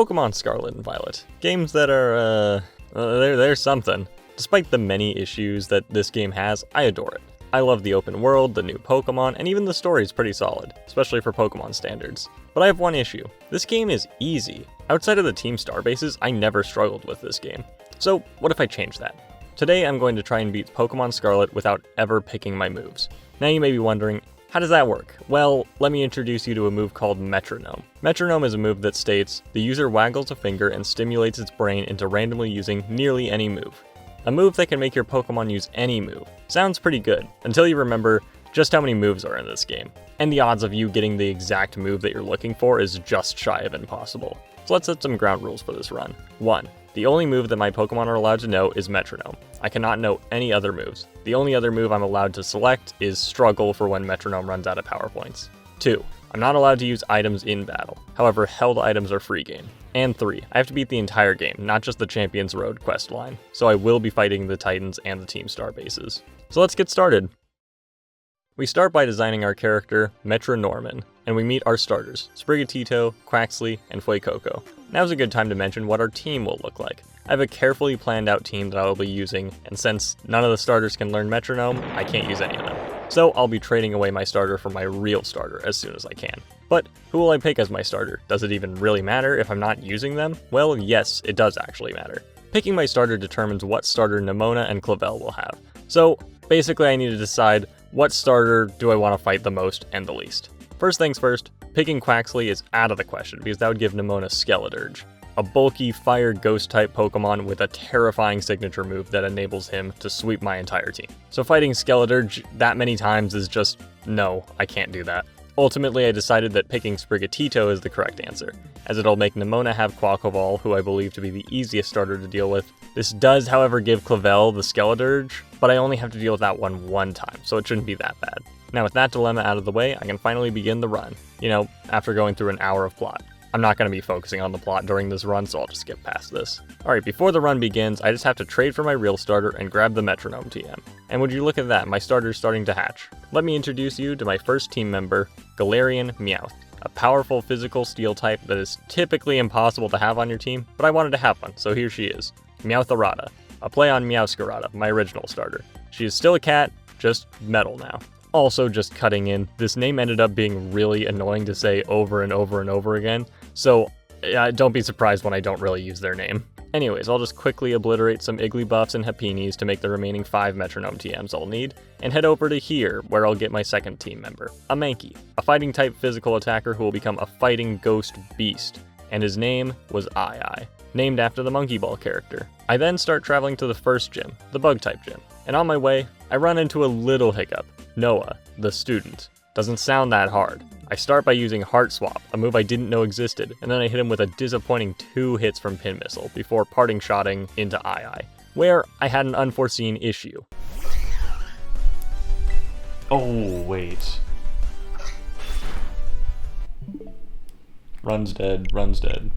Pokémon Scarlet and Violet. Games that are, they're something. Despite the many issues that this game has, I adore it. I love the open world, the new Pokemon, and even the story is pretty solid, especially for Pokemon standards. But I have one issue. This game is easy. Outside of the Team Star bases, I never struggled with this game. So what if I change that? Today I'm going to try and beat Pokemon Scarlet without ever picking my moves. Now you may be wondering, how does that work? Well, let me introduce you to a move called Metronome. Metronome is a move that states, the user waggles a finger and stimulates its brain into randomly using nearly any move. A move that can make your Pokemon use any move. Sounds pretty good, until you remember just how many moves are in this game. And the odds of you getting the exact move that you're looking for is just shy of impossible. So let's set some ground rules for this run. 1. The only move that my Pokemon are allowed to know is Metronome. I cannot know any other moves. The only other move I'm allowed to select is Struggle for when Metronome runs out of power points. 2. I'm not allowed to use items in battle. However, held items are free game. And 3. I have to beat the entire game, not just the Champions Road quest line. So I will be fighting the Titans and the Team Star bases. So let's get started. We start by designing our character, Metronome, and we meet our starters, Sprigatito, Quaxly, and Fuecoco. Now's a good time to mention what our team will look like. I have a carefully planned out team that I will be using, and since none of the starters can learn Metronome, I can't use any of them. So I'll be trading away my starter for my real starter as soon as I can. But who will I pick as my starter? Does it even really matter if I'm not using them? Well, yes, it does actually matter. Picking my starter determines what starter Nemona and Clavel will have. So basically I need to decide what starter do I want to fight the most and the least. First things first, picking Quaxly is out of the question because that would give Nemona Skeledirge, a bulky fire ghost type Pokemon with a terrifying signature move that enables him to sweep my entire team. So fighting Skeledirge that many times is just, no, I can't do that. Ultimately, I decided that picking Sprigatito is the correct answer, as it'll make Nemona have Quaquaval, who I believe to be the easiest starter to deal with. This does, however, give Clavel the Skeledirge, but I only have to deal with that one time, so it shouldn't be that bad. Now with that dilemma out of the way, I can finally begin the run. You know, after going through an hour of plot. I'm not going to be focusing on the plot during this run, so I'll just skip past this. Alright, before the run begins, I just have to trade for my real starter and grab the Metronome TM. And would you look at that, my starter's starting to hatch. Let me introduce you to my first team member, Galarian Meowth, a powerful physical steel type that is typically impossible to have on your team, but I wanted to have one, so here she is. Meowtharada, a play on Meowscarada, my original starter. She is still a cat, just metal now. Also, just cutting in, this name ended up being really annoying to say over and over and over again, so don't be surprised when I don't really use their name. Anyways, I'll just quickly obliterate some Igglybuffs and Hapinis to make the remaining 5 Metronome TMs I'll need, and head over to here, where I'll get my second team member, a Mankey, a fighting type physical attacker who will become a fighting ghost beast, and his name was Ai, named after the Monkey Ball character. I then start traveling to the first gym, the bug type gym, and on my way, I run into a little hiccup. Noah, the student. Doesn't sound that hard. I start by using Heart Swap, a move I didn't know existed, and then I hit him with a disappointing 2 hits from Pin Missile before parting shotting into Ai, where I had an unforeseen issue. Oh, wait. Run's dead, run's dead.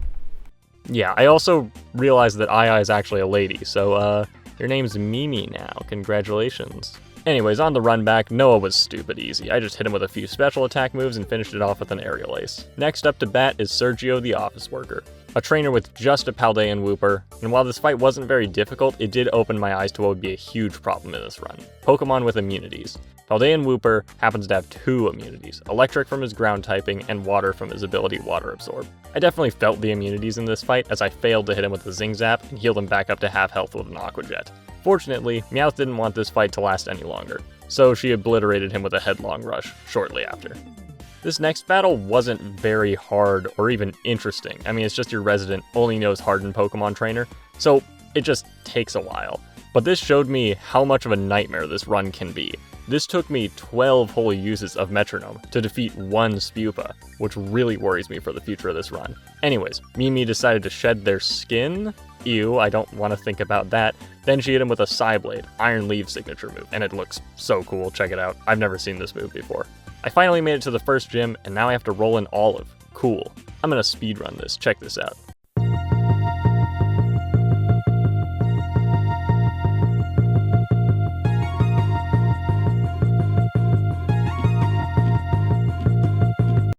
Yeah, I also realized that Ai is actually a lady, so your name's Mimi now, congratulations. Anyways, on the run back, Noah was stupid easy. I just hit him with a few special attack moves and finished it off with an aerial ace. Next up to bat is Sergio the office worker, a trainer with just a Paldean Wooper, and while this fight wasn't very difficult, it did open my eyes to what would be a huge problem in this run. Pokemon with immunities. Paldean Wooper happens to have 2 immunities, electric from his ground typing and water from his ability Water Absorb. I definitely felt the immunities in this fight as I failed to hit him with the Zing Zap and healed him back up to half health with an Aqua Jet. Fortunately, Meowth didn't want this fight to last any longer, so she obliterated him with a Headlong Rush shortly after. This next battle wasn't very hard or even interesting. I mean, it's just your resident only knows hardened Pokemon trainer, so it just takes a while. But this showed me how much of a nightmare this run can be. This took me 12 whole uses of Metronome to defeat 1 Spupa, which really worries me for the future of this run. Anyways, Mimi decided to shed their skin. Ew, I don't want to think about that. Then she hit him with a Psyblade, Iron Leaf signature move, and it looks so cool, check it out. I've never seen this move before. I finally made it to the first gym, and now I have to roll in Olive. Cool. I'm gonna speedrun this, check this out.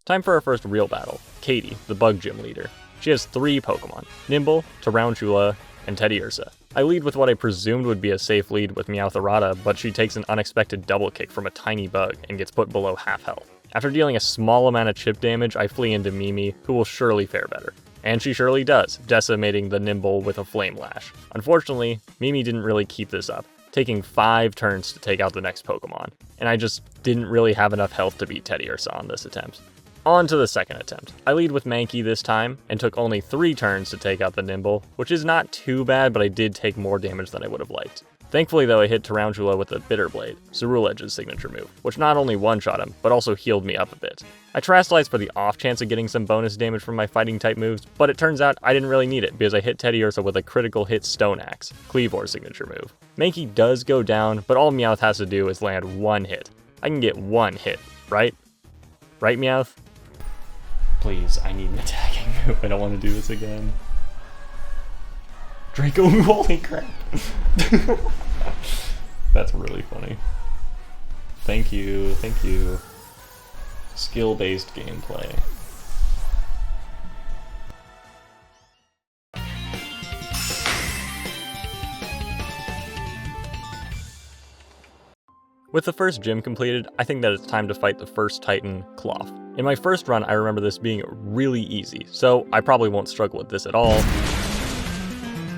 Time for our first real battle, Katie, the bug gym leader. She has 3 Pokemon, Nimble, Tarantula, and Teddiursa. I lead with what I presumed would be a safe lead with Meowthorata, but she takes an unexpected double kick from a tiny bug and gets put below half health. After dealing a small amount of chip damage, I flee into Mimi, who will surely fare better. And she surely does, decimating the Nimble with a Flame Lash. Unfortunately, Mimi didn't really keep this up, taking 5 turns to take out the next Pokemon, and I just didn't really have enough health to beat Teddiursa on this attempt. On to the second attempt. I lead with Mankey this time, and took only 3 turns to take out the Nimble, which is not too bad, but I did take more damage than I would have liked. Thankfully though, I hit Tarantula with a Bitter Blade, Cerulege's signature move, which not only one-shot him, but also healed me up a bit. I Terrasilize for the off chance of getting some bonus damage from my fighting type moves, but it turns out I didn't really need it because I hit Teddiursa with a critical hit Stone Axe, Kleavor's signature move. Mankey does go down, but all Meowth has to do is land 1 hit. I can get 1 hit, right? Right, Meowth? Please, I need an attacking move. I don't want to do this again. Draco, holy crap. That's really funny. Thank you, thank you. Skill-based gameplay. With the first gym completed, I think that it's time to fight the first Titan, Cloth. In my first run, I remember this being really easy, so I probably won't struggle with this at all.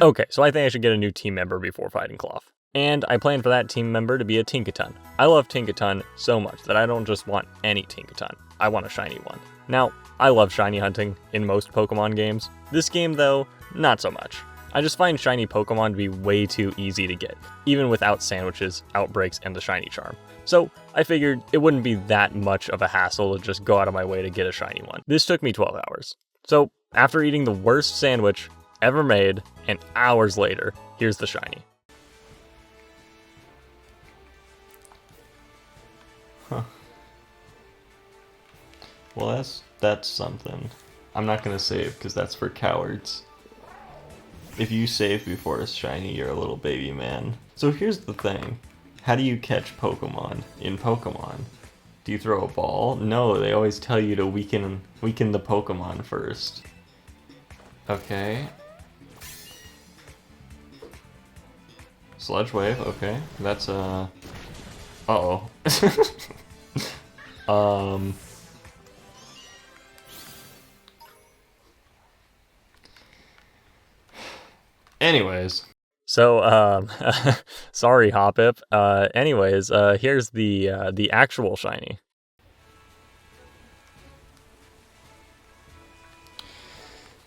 Okay, so I think I should get a new team member before fighting Cloth. And I plan for that team member to be a Tinkaton. I love Tinkaton so much that I don't just want any Tinkaton, I want a shiny one. Now, I love shiny hunting in most Pokemon games. This game though, not so much. I just find shiny Pokemon to be way too easy to get, even without sandwiches, outbreaks, and the shiny charm. So I figured it wouldn't be that much of a hassle to just go out of my way to get a shiny one. This took me 12 hours. So after eating the worst sandwich ever made, and hours later, here's the shiny. Huh. Well, that's something. I'm not gonna save, because that's for cowards. If you save before it's shiny, you're a little baby man. So here's the thing. How do you catch Pokemon in Pokemon? Do you throw a ball? No, they always tell you to weaken the Pokemon first. Okay. Sludge Wave, okay. That's uh-oh. Anyways. So, sorry, Hoppip. Anyways, here's the actual shiny.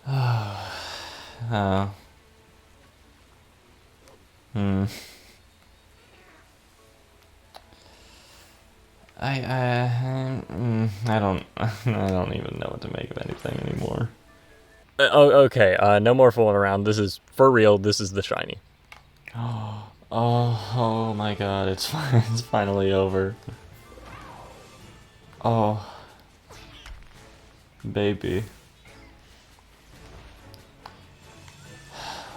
I don't even know what to make of anything anymore. Okay, no more fooling around. This is, for real, this is the shiny. Oh my god, it's finally over. Oh. Baby.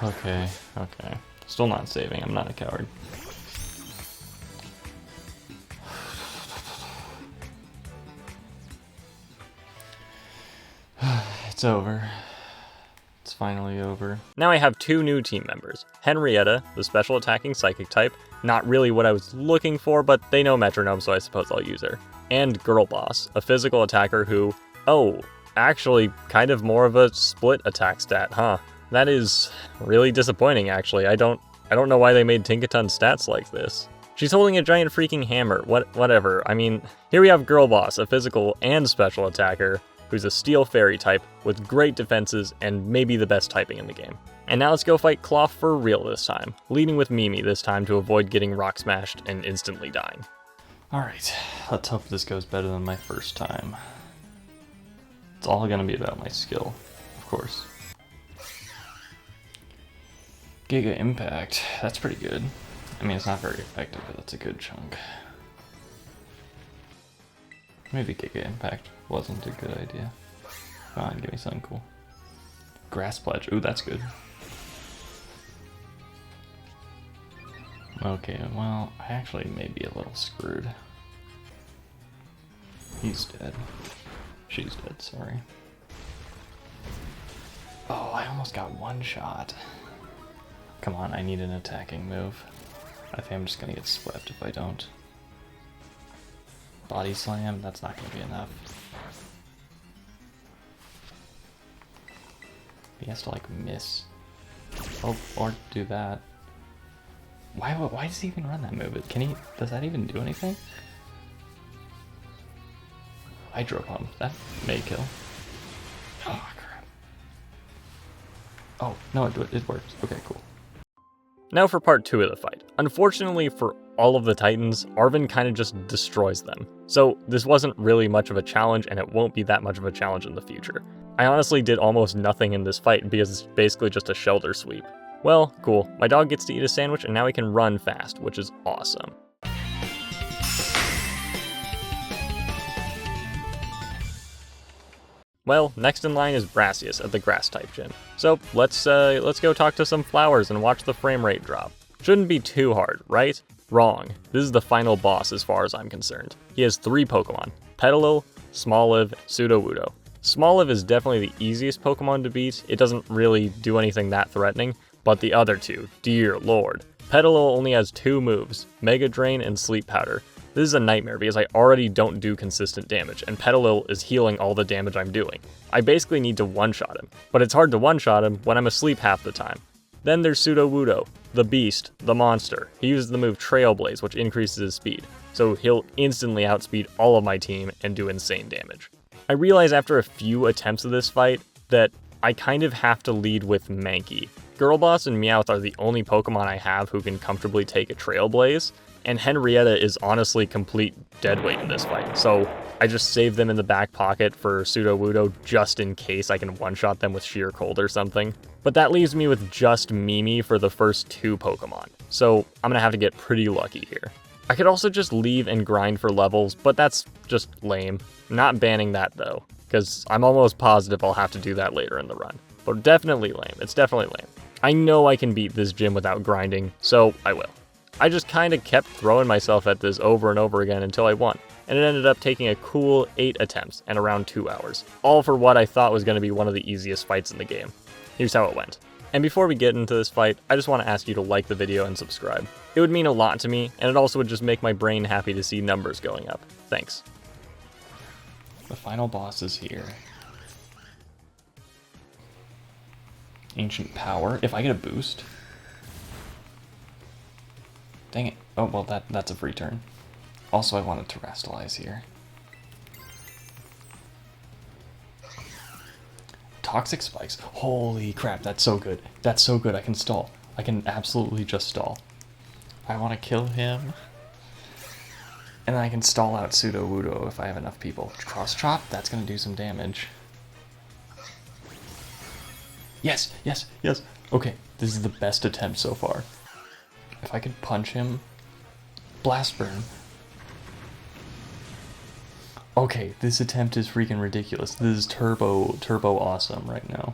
Okay. Still not saving, I'm not a coward. It's over. It's finally over. Now I have 2 new team members. Henrietta, the special attacking psychic type, not really what I was looking for, but they know Metronome, so I suppose I'll use her. And Girl Boss, a physical attacker who, actually kind of more of a split attack stat, huh? That is really disappointing, actually. I don't know why they made Tinkaton stats like this. She's holding a giant freaking hammer, whatever. I mean, here we have Girl Boss, a physical and special attacker, who's a Steel Fairy type with great defenses and maybe the best typing in the game. And now let's go fight Cloth for real this time, leading with Mimi this time to avoid getting rock smashed and instantly dying. Alright, let's hope this goes better than my first time. It's all gonna be about my skill, of course. Giga Impact, that's pretty good. I mean, it's not very effective, but that's a good chunk. Maybe Giga Impact wasn't a good idea. Come on, give me something cool. Grass Pledge, ooh, that's good. Okay, well, I actually may be a little screwed. He's dead. She's dead, sorry. Oh, I almost got one shot. Come on, I need an attacking move. I think I'm just gonna get swept if I don't. Body slam, that's not gonna be enough. He has to like miss. Oh, or do that. Why does he even run that move? Does that even do anything? Hydro Pump, that may kill. Oh crap. Oh, no, it works. Okay, cool. Now for part 2 of the fight. Unfortunately for all of the Titans, Arven kind of just destroys them. So this wasn't really much of a challenge, and it won't be that much of a challenge in the future. I honestly did almost nothing in this fight because it's basically just a shoulder sweep. Well, cool. My dog gets to eat a sandwich and now he can run fast, which is awesome. Well, next in line is Brassius at the Grass-type gym. So let's go talk to some flowers and watch the frame rate drop. Shouldn't be too hard, right? Wrong. This is the final boss as far as I'm concerned. He has 3 Pokemon: Petalil, Smoliv, Sudowoodo. Smoliv is definitely the easiest Pokemon to beat. It doesn't really do anything that threatening, but the other 2, dear lord. Petalil only has 2 moves, Mega Drain and Sleep Powder. This is a nightmare because I already don't do consistent damage, and Petalil is healing all the damage I'm doing. I basically need to one-shot him, but it's hard to one-shot him when I'm asleep half the time. Then there's Sudowoodo, the beast, the monster. He uses the move Trailblaze, which increases his speed, so he'll instantly outspeed all of my team and do insane damage. I realize after a few attempts of this fight that I kind of have to lead with Mankey. Girlboss and Meowth are the only Pokemon I have who can comfortably take a Trailblaze, and Henrietta is honestly complete deadweight in this fight, so I just save them in the back pocket for Sudowoodo just in case I can one-shot them with Sheer Cold or something. But that leaves me with just Mimi for the first 2 Pokemon, so I'm gonna have to get pretty lucky here. I could also just leave and grind for levels, but that's just lame. Not banning that though, because I'm almost positive I'll have to do that later in the run. But definitely lame, it's definitely lame. I know I can beat this gym without grinding, so I will. I just kinda kept throwing myself at this over and over again until I won, and it ended up taking a cool 8 attempts and around 2 hours, all for what I thought was going to be one of the easiest fights in the game. Here's how it went. And before we get into this fight, I just want to ask you to like the video and subscribe. It would mean a lot to me, and it also would just make my brain happy to see numbers going up. Thanks. The final boss is here. Ancient Power. If I get a boost... Dang it. Oh, well, that's a free turn. Also, I wanted to Terrastalize here. Toxic Spikes. Holy crap, that's so good. That's so good. I can stall. I can absolutely just stall. I want to kill him. And then I can stall out Sudowoodo if I have enough people. Cross Chop, that's going to do some damage. Yes, yes, yes. Okay, this is the best attempt so far. If I could punch him. Blast Burn. Okay, this attempt is freaking ridiculous. This is turbo awesome right now.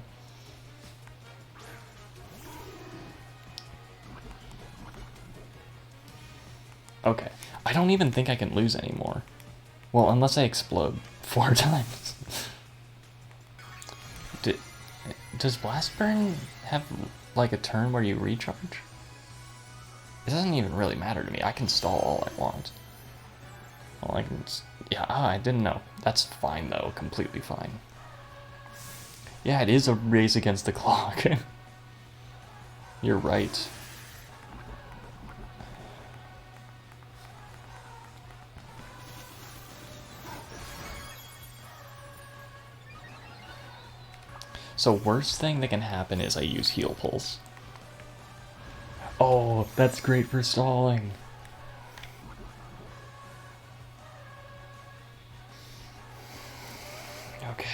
Okay, I don't even think I can lose anymore. Well, unless I explode 4 times. Does Blast Burn have like a turn where you recharge? It doesn't even really matter to me. I can stall all I want. Well, I can... Yeah, I didn't know. That's fine, though. Completely fine. Yeah, it is a race against the clock. You're right. So worst thing that can happen is I use Heal Pulse. Oh, that's great for stalling. Okay.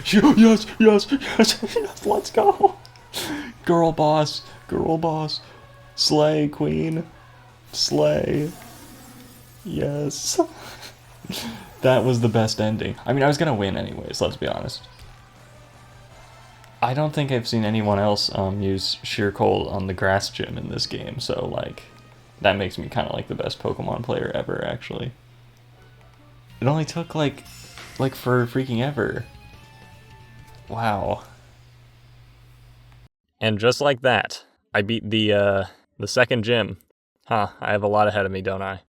Yes, yes, yes, yes, let's go. Girl boss, slay queen, slay. Yes. That was the best ending. I mean, I was gonna win anyways, let's be honest. I don't think I've seen anyone else use Sheer Cold on the grass gym in this game, so like, that makes me kind of like the best Pokemon player ever, actually. It only took like for freaking ever. Wow. And just like that, I beat the second gym. Huh, I have a lot ahead of me, don't I?